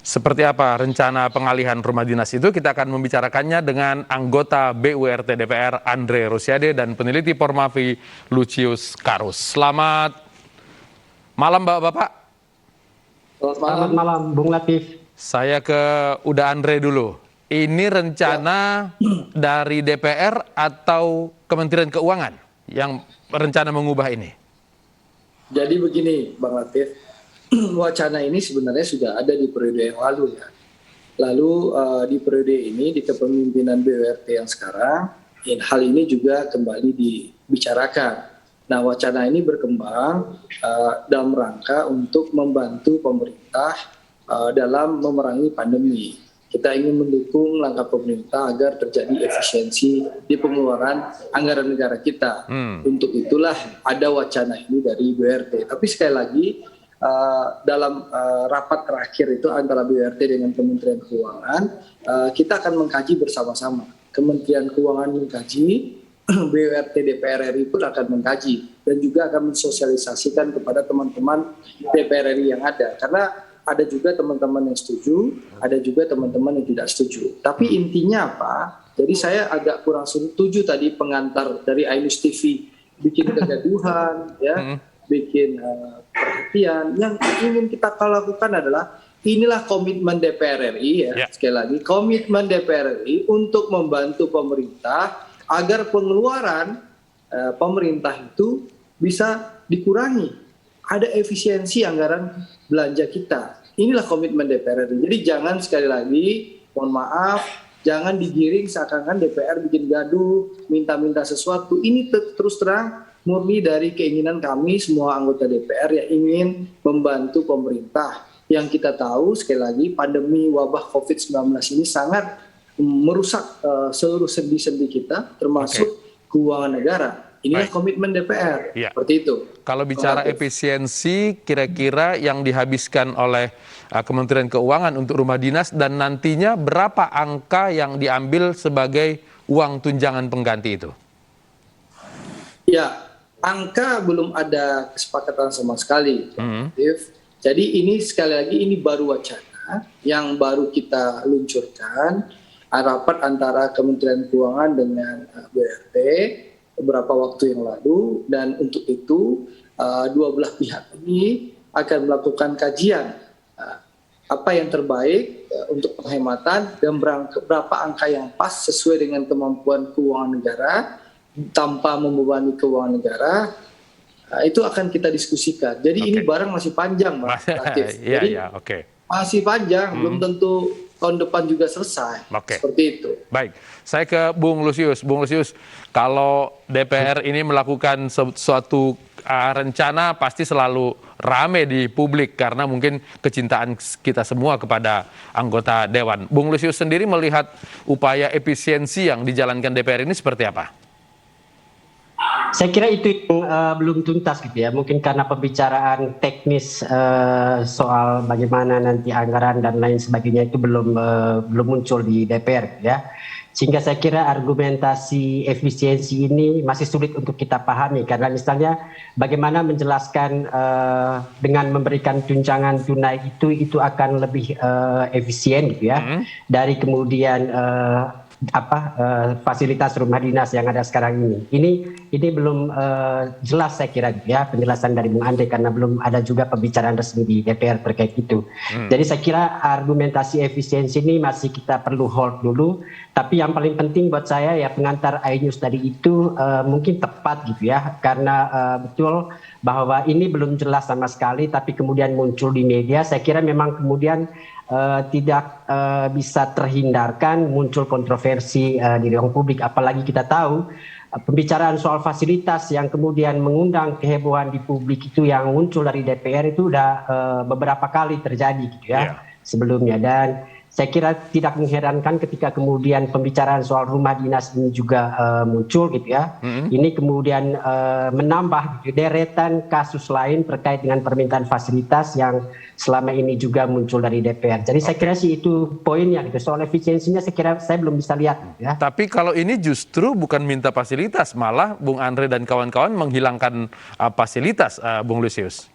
Seperti apa rencana pengalihan rumah dinas itu? Kita akan membicarakannya dengan anggota BURT DPR Andre Rosiade dan peneliti Formavi Lucius Karus. Selamat malam Bapak-Bapak. Selamat malam, Bung Latif. Saya ke Uda Andre dulu. Ini rencana dari DPR atau Kementerian Keuangan yang rencana mengubah ini? Jadi begini, Bang Latif, wacana ini sebenarnya sudah ada di periode yang lalu ya. Lalu di periode ini di kepemimpinan BURT yang sekarang, hal ini juga kembali dibicarakan. Nah, wacana ini berkembang dalam rangka untuk membantu pemerintah dalam memerangi pandemi. Kita ingin mendukung langkah pemerintah agar terjadi efisiensi di pengeluaran anggaran negara kita. Untuk itulah ada wacana ini dari BURT. Tapi sekali lagi dalam rapat terakhir itu antara BURT dengan Kementerian Keuangan, kita akan mengkaji bersama-sama. Kementerian Keuangan mengkaji, BURT DPR RI pun akan mengkaji dan juga akan mensosialisasikan kepada teman-teman DPR RI yang ada. Karena ada juga teman-teman yang setuju, ada juga teman-teman yang tidak setuju. Tapi intinya apa? Jadi saya agak kurang setuju tadi pengantar dari Ainus TV bikin kegaduhan, ya, bikin perhatian. Yang ingin kita lakukan adalah inilah komitmen DPR RI, ya, sekali lagi komitmen DPR RI untuk membantu pemerintah agar pengeluaran pemerintah itu bisa dikurangi. Ada efisiensi anggaran belanja kita. Inilah komitmen DPR RI. Jadi jangan sekali lagi, mohon maaf, jangan digiring seakan-akan DPR bikin gaduh, minta-minta sesuatu. Ini terus terang murni dari keinginan kami semua anggota DPR yang ingin membantu pemerintah. Yang kita tahu sekali lagi pandemi wabah COVID-19 ini sangat merusak seluruh sendi-sendi kita, termasuk keuangan negara. Inilah komitmen DPR, seperti itu. Kalau bicara efisiensi, kira-kira yang dihabiskan oleh Kementerian Keuangan untuk rumah dinas dan nantinya berapa angka yang diambil sebagai uang tunjangan pengganti itu? Ya, angka belum ada kesepakatan sama sekali. Jadi ini sekali lagi ini baru wacana yang baru kita luncurkan, rapat antara Kementerian Keuangan dengan BURT beberapa waktu yang lalu, dan untuk itu dua belah pihak ini akan melakukan kajian apa yang terbaik untuk penghematan dan berapa angka yang pas sesuai dengan kemampuan keuangan negara tanpa membebani keuangan negara. Itu akan kita diskusikan. Jadi ini barang masih panjang, Mas Latif. Jadi masih panjang, belum tentu tahun depan juga selesai. Seperti itu. Baik, saya ke Bung Lucius. Bung Lucius, kalau DPR ini melakukan suatu rencana pasti selalu rame di publik karena mungkin kecintaan kita semua kepada anggota Dewan. Bung Lucius sendiri melihat upaya efisiensi yang dijalankan DPR ini seperti apa? Saya kira itu yang belum tuntas gitu ya, mungkin karena pembicaraan teknis soal bagaimana nanti anggaran dan lain sebagainya itu belum muncul di DPR ya, sehingga saya kira argumentasi efisiensi ini masih sulit untuk kita pahami karena misalnya bagaimana menjelaskan dengan memberikan tunjangan tunai itu akan lebih efisien gitu ya dari kemudian fasilitas rumah dinas yang ada sekarang ini belum jelas saya kira ya penjelasan dari Bung Andre karena belum ada juga pembicaraan resmi di DPR terkait itu. Jadi saya kira argumentasi efisiensi ini masih kita perlu hold dulu, tapi yang paling penting buat saya ya pengantar Ainus tadi itu mungkin tepat gitu ya karena betul bahwa ini belum jelas sama sekali tapi kemudian muncul di media. Saya kira memang kemudian tidak bisa terhindarkan muncul kontroversi di ruang publik, apalagi kita tahu pembicaraan soal fasilitas yang kemudian mengundang kehebohan di publik itu yang muncul dari DPR itu udah beberapa kali terjadi gitu ya sebelumnya, dan saya kira tidak mengherankan ketika kemudian pembicaraan soal rumah dinas ini juga muncul gitu ya. Ini kemudian menambah deretan kasus lain terkait dengan permintaan fasilitas yang selama ini juga muncul dari DPR. Jadi saya kira sih itu poinnya gitu. Soal efisiensinya saya kira saya belum bisa lihat gitu ya. Tapi kalau ini justru bukan minta fasilitas, malah Bung Andre dan kawan-kawan menghilangkan fasilitas, Bung Lucius.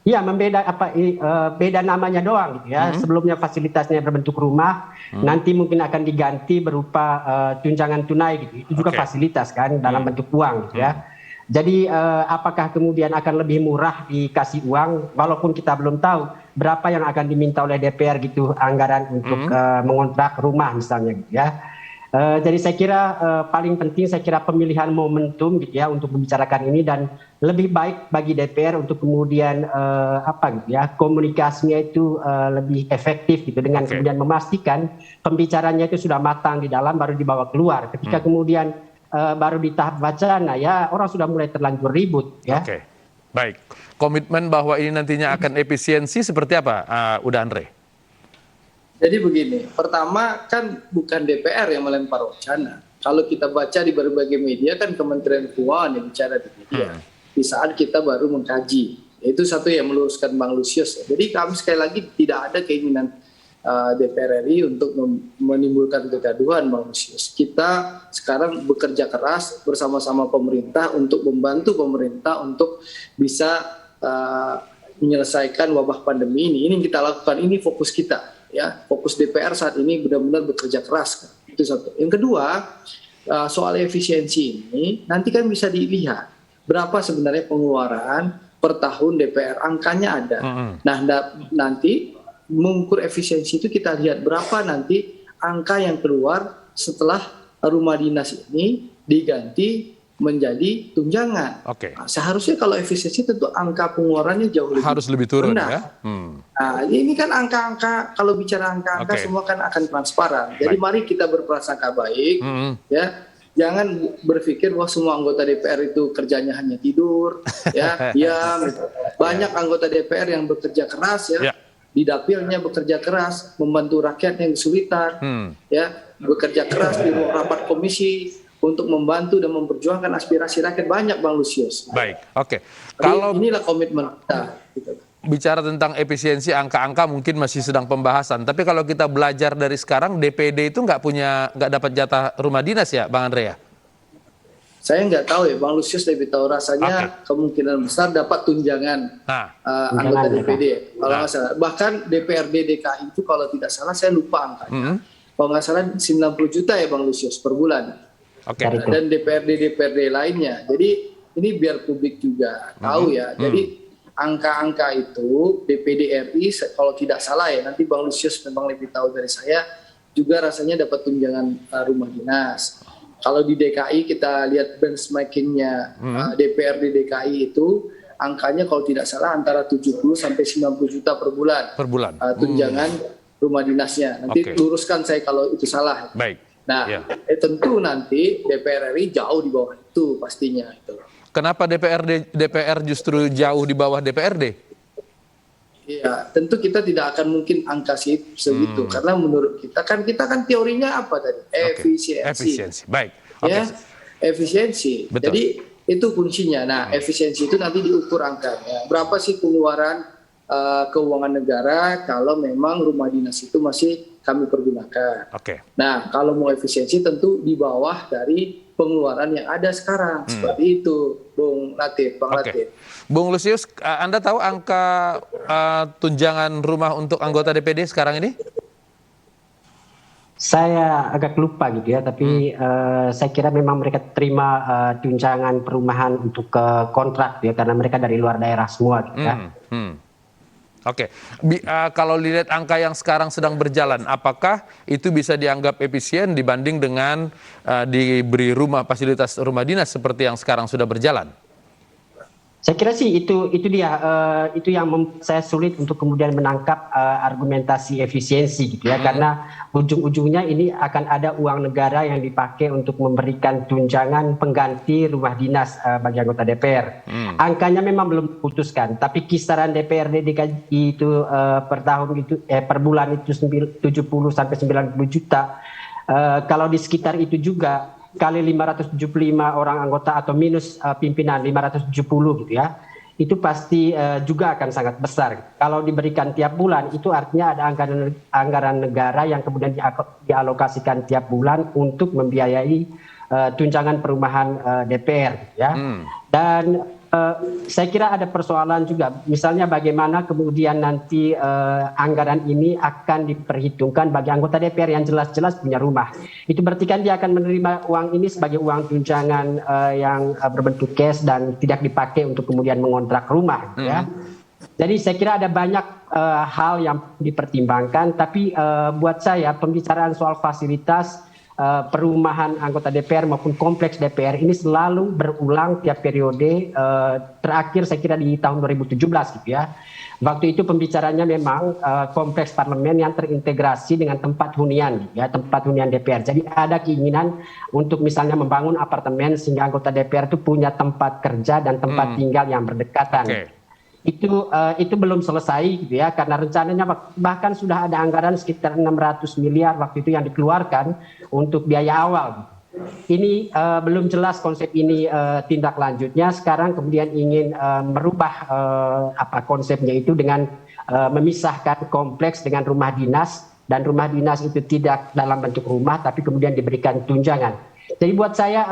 Iya, beda namanya doang gitu ya. Sebelumnya fasilitasnya berbentuk rumah, nanti mungkin akan diganti berupa tunjangan tunai gitu. Itu juga Oke. fasilitas kan dalam bentuk uang gitu ya. Jadi apakah kemudian akan lebih murah dikasih uang, walaupun kita belum tahu berapa yang akan diminta oleh DPR gitu anggaran untuk mengontrak rumah misalnya gitu ya. Jadi saya kira paling penting saya kira pemilihan momentum gitu ya untuk membicarakan ini, dan lebih baik bagi DPR untuk kemudian gitu ya komunikasinya itu lebih efektif gitu dengan Oke. kemudian memastikan pembicaranya itu sudah matang di dalam baru dibawa keluar. Ketika kemudian baru di tahap wacana ya orang sudah mulai terlanjur ribut ya. Oke, baik. Komitmen bahwa ini nantinya akan efisiensi seperti apa, Uda Andre? Jadi begini, pertama kan bukan DPR yang melempar wacana. Kalau kita baca di berbagai media kan Kementerian Keuangan yang bicara di media. Di saat kita baru mengkaji. Itu satu yang meluruskan Bang Lusius. Jadi kami sekali lagi tidak ada keinginan DPR RI untuk menimbulkan kegaduhan, Bang Lusius. Kita sekarang bekerja keras bersama-sama pemerintah untuk membantu pemerintah untuk bisa menyelesaikan wabah pandemi ini. Ini yang kita lakukan, ini fokus kita. Ya, fokus DPR saat ini benar-benar bekerja keras. Itu satu. Yang kedua, soal efisiensi ini nanti kan bisa dilihat berapa sebenarnya pengeluaran per tahun DPR, angkanya ada. Nah, nanti mengukur efisiensi itu kita lihat berapa nanti angka yang keluar setelah rumah dinas ini diganti menjadi tunjangan. Oke. Nah, seharusnya kalau efisiensi tentu angka pengeluarannya jauh lebih Harus lebih turun rendah. ya. Nah, ini kan angka-angka, kalau bicara angka-angka Oke. semua kan akan transparan. Jadi mari kita berprasangka baik, ya. Jangan berpikir bahwa semua anggota DPR itu kerjanya hanya tidur, ya, diam. Gitu. Banyak anggota DPR yang bekerja keras, ya. Ya. Di dapilnya bekerja keras, membantu rakyat yang kesulitan, ya, bekerja keras di rapat komisi untuk membantu dan memperjuangkan aspirasi rakyat, banyak, Bang Lusius. Baik, oke. Jadi Kalau inilah komitmen kita. Gitu. bicara tentang efisiensi, angka-angka mungkin masih sedang pembahasan. Tapi kalau kita belajar dari sekarang, DPD itu nggak dapat jatah rumah dinas ya, Bang Andre ya? Saya nggak tahu ya, Bang Lusius lebih tahu, rasanya kemungkinan besar dapat tunjangan anggota DPD. Kalau nggak salah, bahkan DPRD DKI itu kalau tidak salah, saya lupa angkanya. Kalau nggak salah 90 juta ya Bang Lusius per bulan. Oke. Dan DPRD lainnya. Jadi ini biar publik juga tahu ya. Jadi angka-angka itu DPD RI kalau tidak salah ya, nanti Bang Lusius memang lebih tahu dari saya, juga rasanya dapat tunjangan rumah dinas. Kalau di DKI kita lihat benchmarkingnya DPRD DKI itu angkanya kalau tidak salah antara 70 sampai 90 juta per bulan. Per bulan. Tunjangan rumah dinasnya. Nanti luruskan saya kalau itu salah. Baik. Nah, tentu nanti DPR RI jauh di bawah itu pastinya. Kenapa DPR justru jauh di bawah DPRD? Iya, tentu kita tidak akan mungkin angka segitu, karena menurut kita kan teorinya apa tadi? Efisiensi. Efisiensi. Baik. Ya, efisiensi. Betul. Jadi itu kuncinya. Nah, efisiensi itu nanti diukur angkanya. Berapa sih pengeluaran keuangan negara kalau memang rumah dinas itu masih kami pergunakan. Oke. Nah, kalau mau efisiensi tentu di bawah dari pengeluaran yang ada sekarang. Seperti itu, Bung Latif, Bang Latif. Bung Lusius, Anda tahu angka tunjangan rumah untuk anggota DPD sekarang ini? Saya agak lupa gitu ya, tapi saya kira memang mereka terima tunjangan perumahan untuk kontrak ya, karena mereka dari luar daerah semua gitu ya. Oke, kalau dilihat angka yang sekarang sedang berjalan, apakah itu bisa dianggap efisien dibanding dengan diberi fasilitas rumah dinas seperti yang sekarang sudah berjalan? Saya kira sih itu dia itu yang saya sulit untuk kemudian menangkap argumentasi efisiensi gitu ya, karena ujung-ujungnya ini akan ada uang negara yang dipakai untuk memberikan tunjangan pengganti rumah dinas bagi anggota DPR. Angkanya memang belum diputuskan, tapi kisaran DPRD DKI itu per tahun itu per bulan itu 70 sampai 90 juta. Kalau di sekitar itu juga kali 575 orang anggota atau minus pimpinan 570 gitu ya, itu pasti juga akan sangat besar. Kalau diberikan tiap bulan itu artinya ada anggaran negara yang kemudian dialokasikan tiap bulan untuk membiayai tunjangan perumahan DPR gitu ya. Dan Saya kira ada persoalan juga, misalnya bagaimana kemudian nanti anggaran ini akan diperhitungkan bagi anggota DPR yang jelas-jelas punya rumah. Itu berarti kan dia akan menerima uang ini sebagai uang tunjangan yang berbentuk cash dan tidak dipakai untuk kemudian mengontrak rumah, ya. Jadi saya kira ada banyak hal yang dipertimbangkan, tapi buat saya pembicaraan soal fasilitas perumahan anggota DPR maupun kompleks DPR ini selalu berulang tiap periode, terakhir saya kira di tahun 2017 gitu ya. Waktu itu pembicaranya memang kompleks parlemen yang terintegrasi dengan tempat hunian, ya, tempat hunian DPR. Jadi ada keinginan untuk misalnya membangun apartemen sehingga anggota DPR itu punya tempat kerja dan tempat tinggal yang berdekatan. Itu belum selesai gitu ya, karena rencananya bahkan sudah ada anggaran sekitar 600 miliar waktu itu yang dikeluarkan untuk biaya awal. Ini belum jelas konsep ini tindak lanjutnya. Sekarang kemudian ingin merubah konsepnya itu dengan memisahkan kompleks dengan rumah dinas, dan rumah dinas itu tidak dalam bentuk rumah tapi kemudian diberikan tunjangan. Jadi buat saya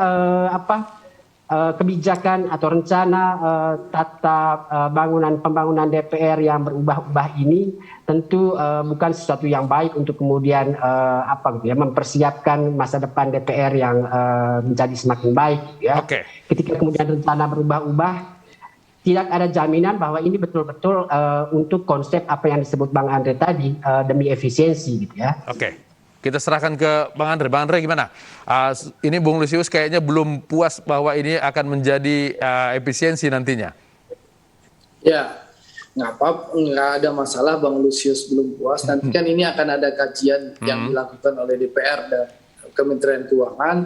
kebijakan atau rencana tata pembangunan DPR yang berubah-ubah ini tentu bukan sesuatu yang baik untuk kemudian mempersiapkan masa depan DPR yang menjadi semakin baik, ya. Ketika kemudian rencana berubah-ubah, tidak ada jaminan bahwa ini betul-betul untuk konsep apa yang disebut Bang Andre tadi, demi efisiensi gitu ya. Kita serahkan ke Bang Andre. Bang Andre gimana? Ini Bung Lusius kayaknya belum puas bahwa ini akan menjadi efisiensi nantinya. Ya, nggak ada masalah Bang Lusius belum puas. Nanti kan ini akan ada kajian yang dilakukan oleh DPR dan Kementerian Keuangan.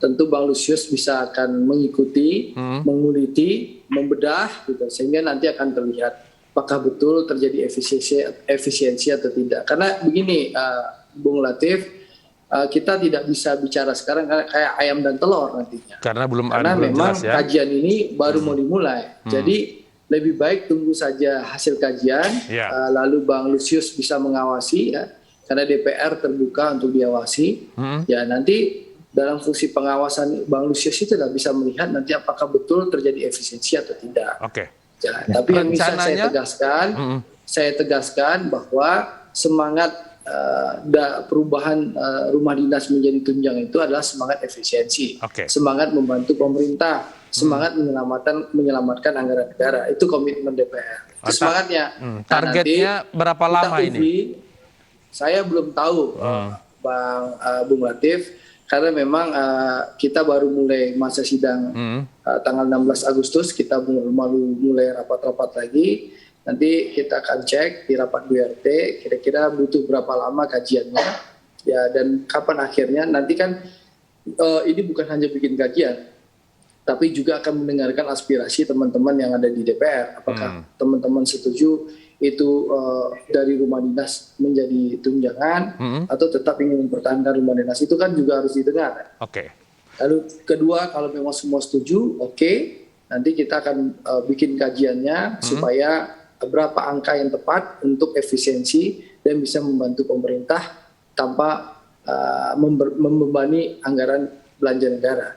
Tentu Bang Lusius bisa akan mengikuti, menguliti, membedah, gitu, sehingga nanti akan terlihat apakah betul terjadi efisiensi atau tidak. Karena begini, Bung Latif, kita tidak bisa bicara sekarang karena kayak ayam dan telur nantinya. Karena memang jelas, ya, kajian ini baru mau dimulai. Jadi lebih baik tunggu saja hasil kajian, lalu Bang Lusius bisa mengawasi, ya, karena DPR terbuka untuk diawasi. Ya, nanti dalam fungsi pengawasan Bang Lusius itu tidak bisa melihat nanti apakah betul terjadi efisiensi atau tidak. Ya, tapi yang bisa saya tegaskan bahwa semangat perubahan rumah dinas menjadi tunjang itu adalah semangat efisiensi, semangat membantu pemerintah, semangat menyelamatkan anggaran negara. Itu komitmen DPR. Itu semangatnya. Targetnya berapa lama ini? Saya belum tahu, Bung Latif, karena memang kita baru mulai masa sidang tanggal 16 Agustus, kita mulai rapat-rapat lagi. Nanti kita akan cek di rapat BRT kira-kira butuh berapa lama kajiannya, ya, dan kapan akhirnya. Nanti kan ini bukan hanya bikin kajian, tapi juga akan mendengarkan aspirasi teman-teman yang ada di DPR. Apakah teman-teman setuju itu dari rumah dinas menjadi tunjangan atau tetap ingin mempertahankan rumah dinas, itu kan juga harus didengar. Lalu kedua, kalau memang semua setuju, nanti kita akan bikin kajiannya supaya berapa angka yang tepat untuk efisiensi dan bisa membantu pemerintah tanpa membebani anggaran belanja negara.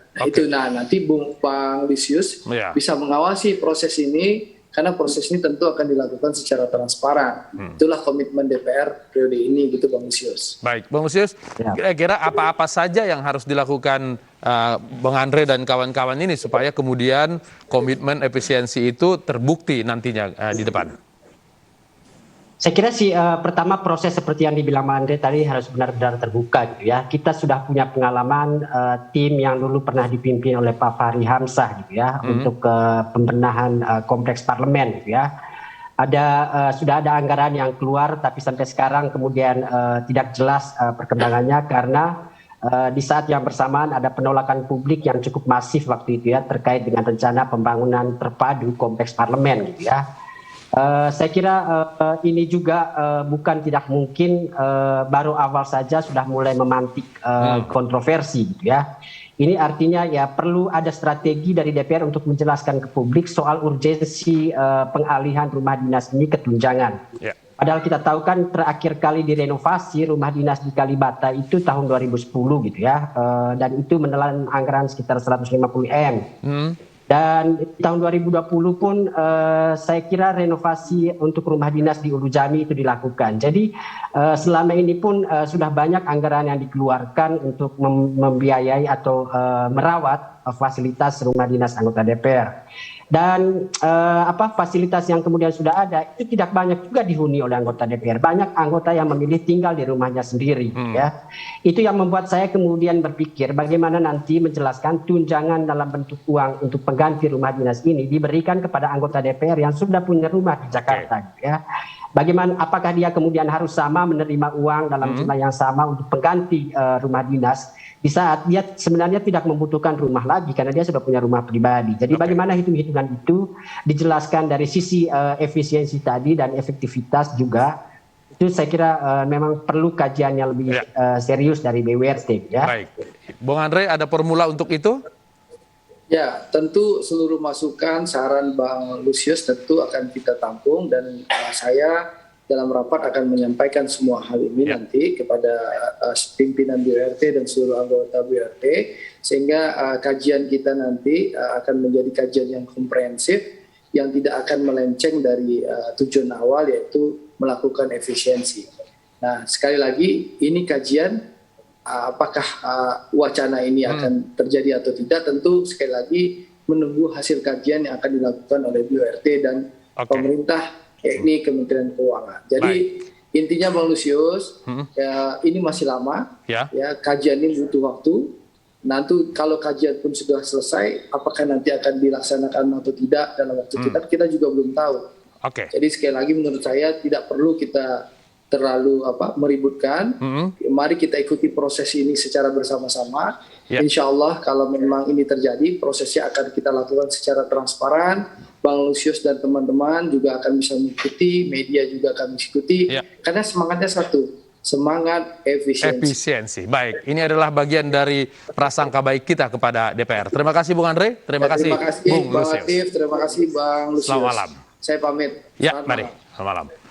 Nanti Bang Lusius bisa mengawasi proses ini, karena proses ini tentu akan dilakukan secara transparan. Itulah komitmen DPR periode ini, gitu Bang Lusius. Baik, Bang Lusius, kira-kira apa-apa saja yang harus dilakukan Bang Andre dan kawan-kawan ini supaya kemudian komitmen efisiensi itu terbukti nantinya di depan? Saya kira sih pertama proses seperti yang dibilang Bang Andre tadi harus benar-benar terbuka gitu ya. Kita sudah punya pengalaman tim yang dulu pernah dipimpin oleh Pak Fahri Hamzah gitu ya, untuk pembenahan kompleks parlemen gitu ya. Sudah ada anggaran yang keluar tapi sampai sekarang kemudian tidak jelas perkembangannya, karena di saat yang bersamaan ada penolakan publik yang cukup masif waktu itu ya, terkait dengan rencana pembangunan terpadu kompleks parlemen gitu ya. Saya kira ini juga bukan tidak mungkin baru awal saja sudah mulai memantik kontroversi gitu ya. Ini artinya ya perlu ada strategi dari DPR untuk menjelaskan ke publik soal urgensi pengalihan rumah dinas ini ke tunjangan. Padahal kita tahu kan terakhir kali direnovasi rumah dinas di Kalibata itu tahun 2010 gitu ya, dan itu menelan anggaran sekitar 150 M. Dan tahun 2020 pun saya kira renovasi untuk rumah dinas di Ulu Jami itu dilakukan. Jadi selama ini pun sudah banyak anggaran yang dikeluarkan untuk membiayai atau merawat fasilitas rumah dinas anggota DPR. Dan fasilitas yang kemudian sudah ada itu tidak banyak juga dihuni oleh anggota DPR. Banyak anggota yang memilih tinggal di rumahnya sendiri. Ya, itu yang membuat saya kemudian berpikir bagaimana nanti menjelaskan tunjangan dalam bentuk uang untuk pengganti rumah dinas ini diberikan kepada anggota DPR yang sudah punya rumah di Jakarta. Ya, bagaimana apakah dia kemudian harus sama menerima uang dalam jumlah yang sama untuk pengganti rumah dinas di saat dia sebenarnya tidak membutuhkan rumah lagi karena dia sudah punya rumah pribadi. Jadi bagaimana hitung-hitungan itu dijelaskan dari sisi efisiensi tadi dan efektivitas juga, itu saya kira memang perlu kajian yang lebih serius dari BWRT. Ya. Baik, Bung Andre ada formula untuk itu? Ya, tentu seluruh masukan, saran Bang Lusius tentu akan kita tampung dan saya dalam rapat akan menyampaikan semua hal ini nanti kepada pimpinan BWRT dan seluruh anggota BWRT sehingga kajian kita nanti akan menjadi kajian yang komprehensif yang tidak akan melenceng dari tujuan awal yaitu melakukan efisiensi. Nah, sekali lagi ini kajian apakah wacana ini akan terjadi atau tidak tentu sekali lagi menunggu hasil kajian yang akan dilakukan oleh BWRT dan pemerintah yakni Kementerian Keuangan. Jadi intinya Bang Lusius, ya, ini masih lama, ya kajian ini butuh waktu. Nanti kalau kajian pun sudah selesai, apakah nanti akan dilaksanakan atau tidak dalam waktu kita juga belum tahu. Jadi sekali lagi menurut saya tidak perlu kita terlalu meributkan. Mari kita ikuti proses ini secara bersama-sama. Insya Allah kalau memang ini terjadi, prosesnya akan kita lakukan secara transparan. Bang Lusius dan teman-teman juga akan bisa mengikuti, media juga akan mengikuti, karena semangatnya satu, semangat efisiensi. Baik, ini adalah bagian dari prasangka baik kita kepada DPR. Terima kasih Bung Andre, terima kasih Bung Bang Lusius. Latif, terima kasih Bang Lusius. Selamat malam. Saya pamit. Ya, mari. Selamat malam.